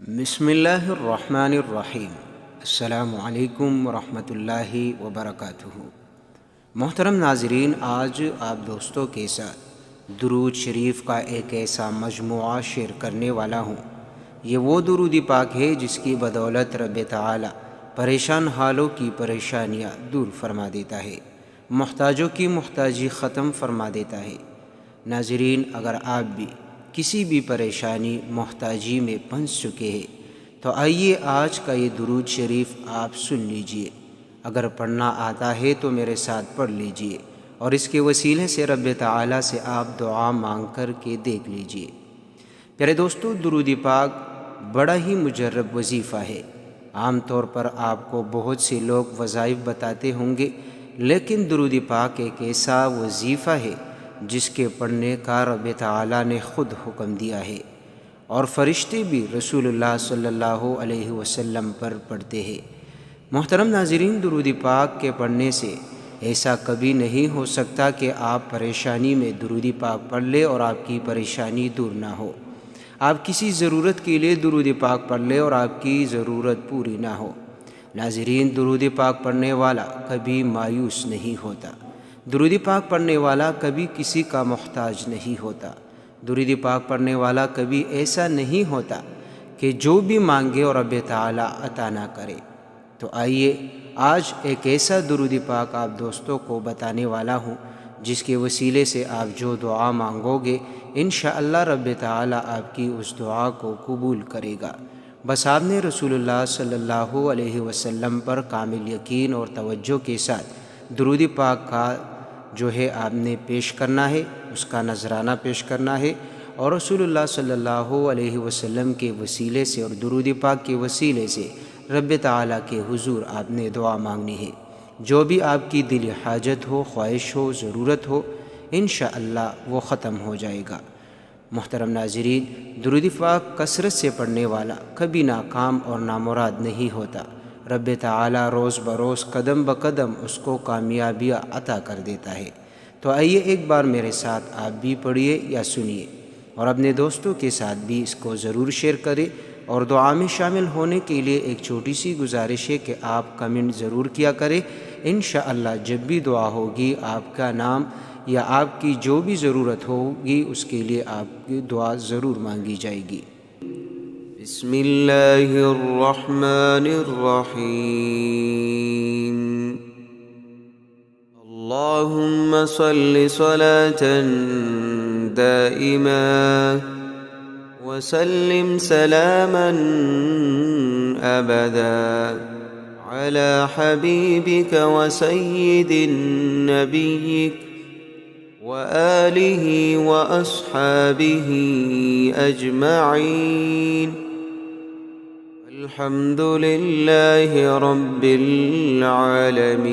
بسم اللہ الرحمن الرحیم۔ السلام علیکم ورحمۃ اللہ وبرکاتہ۔ محترم ناظرین، آج آپ دوستوں کے ساتھ درود شریف کا ایک ایسا مجموعہ شیئر کرنے والا ہوں۔ یہ وہ درود پاک ہے جس کی بدولت رب تعالی پریشان حالوں کی پریشانیاں دور فرما دیتا ہے، محتاجوں کی محتاجی ختم فرما دیتا ہے۔ ناظرین، اگر آپ بھی کسی بھی پریشانی محتاجی میں پھنس چکے ہیں تو آئیے آج کا یہ درود شریف آپ سن لیجئے۔ اگر پڑھنا آتا ہے تو میرے ساتھ پڑھ لیجئے اور اس کے وسیلے سے رب تعالیٰ سے آپ دعا مانگ کر کے دیکھ لیجئے۔ پیارے دوستو، درود پاک بڑا ہی مجرب وظیفہ ہے۔ عام طور پر آپ کو بہت سے لوگ وظائف بتاتے ہوں گے، لیکن درود پاک ایک ایسا وظیفہ ہے جس کے پڑھنے کا رب تعالیٰ نے خود حکم دیا ہے، اور فرشتے بھی رسول اللہ صلی اللہ علیہ وسلم پر پڑھتے ہیں۔ محترم ناظرین، درود پاک کے پڑھنے سے ایسا کبھی نہیں ہو سکتا کہ آپ پریشانی میں درود پاک پڑھ لیں اور آپ کی پریشانی دور نہ ہو۔ آپ کسی ضرورت کے لیے درود پاک پڑھ لیں اور آپ کی ضرورت پوری نہ ہو۔ ناظرین، درود پاک پڑھنے والا کبھی مایوس نہیں ہوتا۔ درود پاک پڑھنے والا کبھی کسی کا محتاج نہیں ہوتا۔ درود پاک پڑھنے والا کبھی ایسا نہیں ہوتا کہ جو بھی مانگے اور رب تعالیٰ عطا نہ کرے۔ تو آئیے آج ایک ایسا درود پاک آپ دوستوں کو بتانے والا ہوں جس کے وسیلے سے آپ جو دعا مانگو گے انشاءاللہ رب تعالیٰ آپ کی اس دعا کو قبول کرے گا۔ بس آپ نے رسول اللہ صلی اللہ علیہ وسلم پر کامل یقین اور توجہ کے ساتھ درود پاک کا جو ہے آپ نے پیش کرنا ہے، اس کا نذرانہ پیش کرنا ہے، اور رسول اللہ صلی اللہ علیہ وسلم کے وسیلے سے اور درود پاک کے وسیلے سے رب تعالیٰ کے حضور آپ نے دعا مانگنی ہے۔ جو بھی آپ کی دلی حاجت ہو، خواہش ہو، ضرورت ہو، انشاءاللہ وہ ختم ہو جائے گا۔ محترم ناظرین، درود پاک کثرت سے پڑھنے والا کبھی ناکام اور نامراد نہیں ہوتا۔ رب تعالیٰ روز بروز قدم بقدم اس کو کامیابیاں عطا کر دیتا ہے۔ تو آئیے ایک بار میرے ساتھ آپ بھی پڑھیے یا سنیے، اور اپنے دوستوں کے ساتھ بھی اس کو ضرور شیئر کریں، اور دعا میں شامل ہونے کے لیے ایک چھوٹی سی گزارش ہے کہ آپ کمنٹ ضرور کیا کریں۔ انشاءاللہ جب بھی دعا ہوگی آپ کا نام یا آپ کی جو بھی ضرورت ہوگی اس کے لیے آپ کی دعا ضرور مانگی جائے گی۔ بسم اللہ الرحمن الرحیم۔ اللہم صل صلاة دائما وسلم سلاما ابدا على حبيبك وسيد نبيك وآله وأصحابه أجمعين الحمد لله رب العالمين۔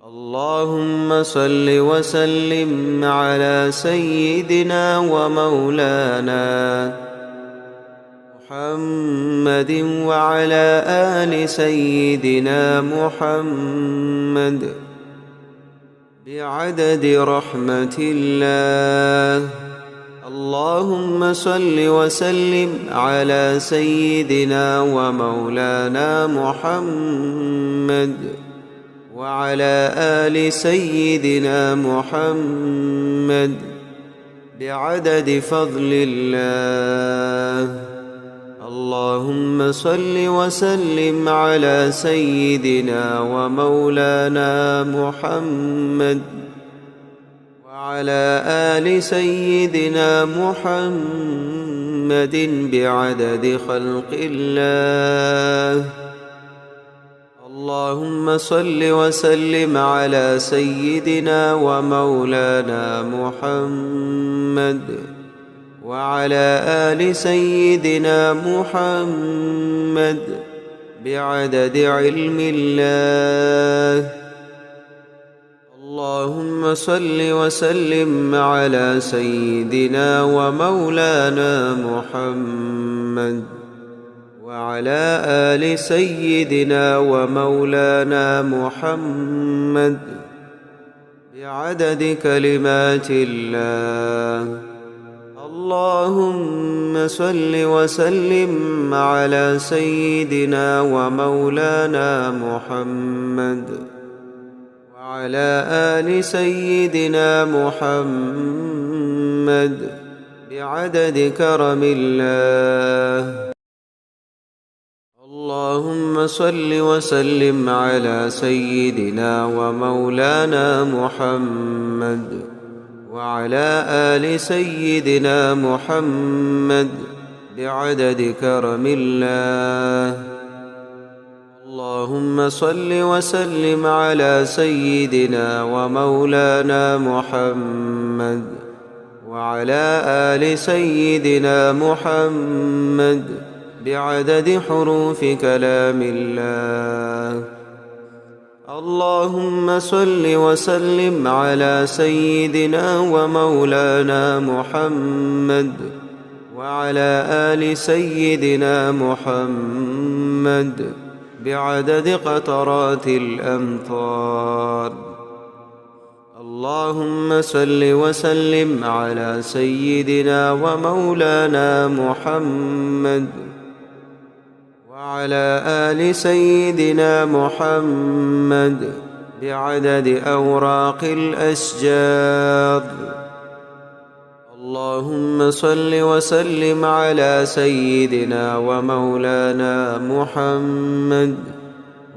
اللهم صل وسلم على سيدنا ومولانا محمد وعلى آل سيدنا محمد بعدد رحمة الله۔ اللهم صل وسلم على سيدنا ومولانا محمد وعلى آل سيدنا محمد بعدد فضل الله۔ اللهم صل وسلم على سيدنا ومولانا محمد وعلى آل سيدنا محمد بعدد خلق الله۔ اللهم صل وسلم على سيدنا ومولانا محمد وعلى آل سيدنا محمد بعدد علم الله۔ اللهم صل وسلم على سيدنا ومولانا محمد وعلى آل سيدنا ومولانا محمد بعدد كلمات الله۔ اللهم صل وسلم على سيدنا ومولانا محمد وعلى آل سيدنا محمد بعدد كرم الله. اللهم صل وسلم على سيدنا ومولانا محمد وعلى آل سيدنا محمد بعدد كرم الله. اللهم صل وسلم على سيدنا ومولانا محمد وعلى آل سيدنا محمد بعدد حروف كلام الله. اللهم صل وسلم على سيدنا ومولانا محمد وعلى آل سيدنا محمد بعدد قطرات الأمطار. اللهم صل وسلم على سيدنا ومولانا محمد وعلى آل سيدنا محمد بعدد أوراق الأشجار. اللهم صل وسلم على سيدنا ومولانا محمد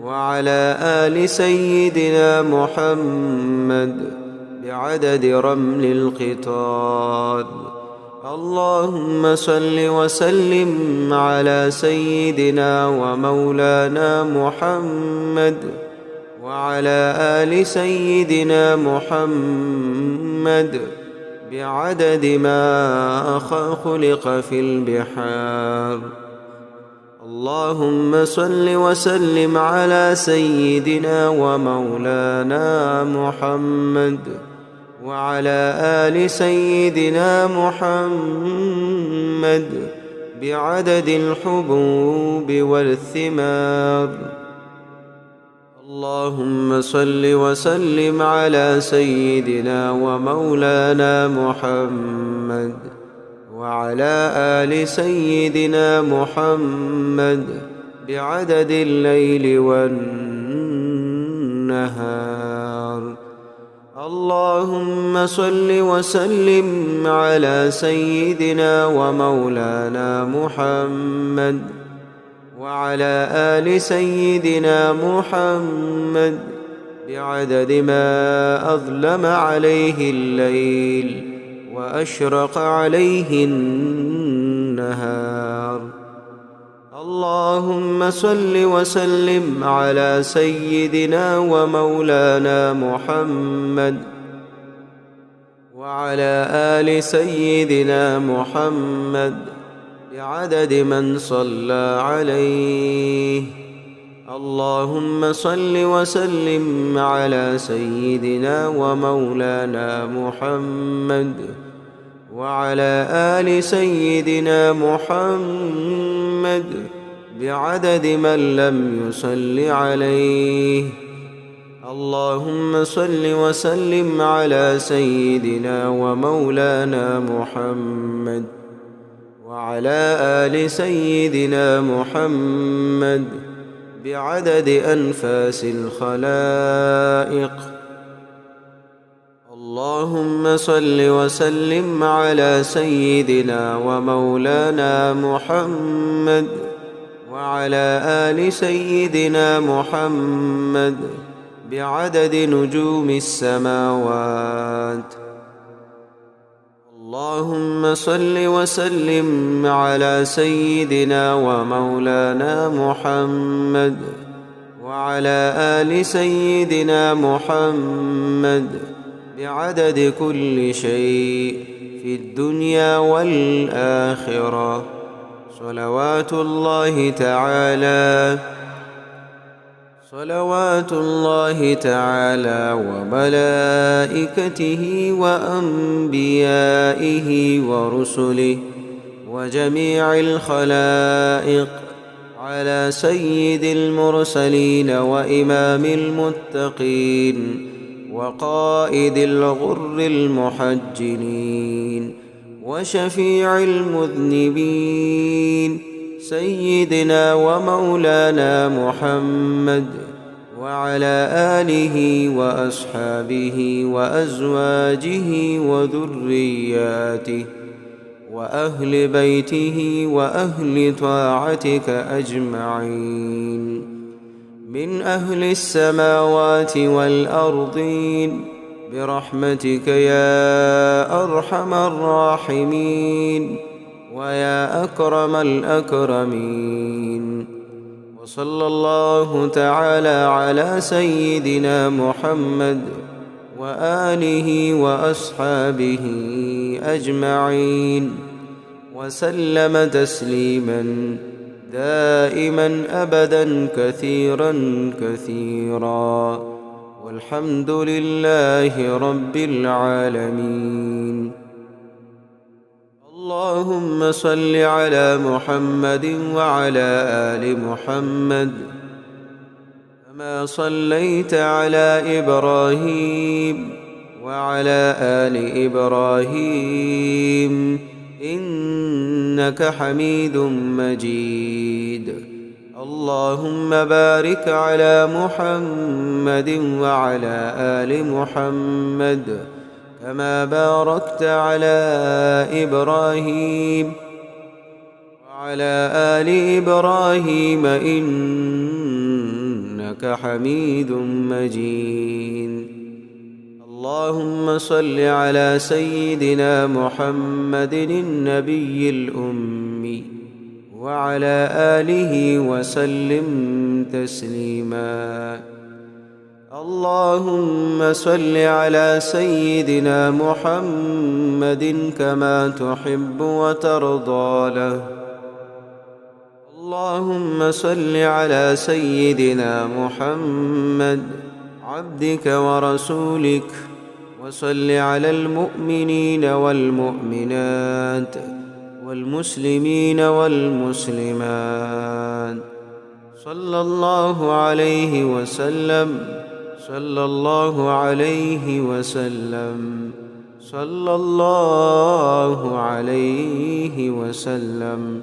وعلى آل سيدنا محمد بعدد رمل القطار. اللهم صل وسلم على سيدنا ومولانا محمد وعلى آل سيدنا محمد بعدد ما خلق في البحار. اللهم صل وسلم على سيدنا ومولانا محمد وعلى آل سيدنا محمد بعدد الحبوب والثمار. اللهم صل وسلم على سيدنا ومولانا محمد وعلى آل سيدنا محمد بعدد الليل والنهار. اللهم صل وسلم على سيدنا ومولانا محمد وعلى آل سيدنا محمد بعدد ما أظلم عليه الليل وأشرق عليه النهار. اللهم صل وسلم على سيدنا ومولانا محمد وعلى آل سيدنا محمد بعدد من صلى عليه. اللهم صل وسلم على سيدنا ومولانا محمد وعلى آل سيدنا محمد بعدد من لم يصل عليه. اللهم صل وسلم على سيدنا ومولانا محمد وعلى آل سيدنا محمد بعدد أنفاس الخلائق. اللهم صل وسلم على سيدنا ومولانا محمد وعلى آل سيدنا محمد بعدد نجوم السماوات. اللهم صل وسلم على سيدنا ومولانا محمد وعلى آل سيدنا محمد بعدد كل شيء في الدنيا والآخرة. صلوات الله تعالى وملائكته وأنبيائه ورسله وجميع الخلائق على سيد المرسلين وإمام المتقين وقائد الغر المحجلين وشفيع المذنبين سيدنا ومولانا محمد وعلى آله وأصحابه وأزواجه وذرياته وأهل بيته وأهل طاعتك أجمعين من أهل السماوات والأرضين برحمتك يا أرحم الراحمين ويا أكرم الأكرمين. وصلى الله تعالى على سيدنا محمد وآله وأصحابه أجمعين وسلم تسليما دائما أبدا كثيرا كثيرا، والحمد لله رب العالمين. اللهم صل على محمد وعلى آل محمد كما صليت على إبراهيم وعلى آل إبراهيم إنك حميد مجيد. اللهم بارك على محمد وعلى آل محمد كما باركت على إبراهيم وعلى آل إبراهيم إنك حميد مجيد. اللهم صل على سيدنا محمد النبي الأمي وعلى آله وسلم تسليما. اللهم صل على سيدنا محمد كما تحب وترضى له. اللهم صل على سيدنا محمد عبدك ورسولك وصل على المؤمنين والمؤمنات والمسلمين والمسلمات صلى الله عليه وسلم صلى الله عليه وسلم صلى الله عليه وسلم.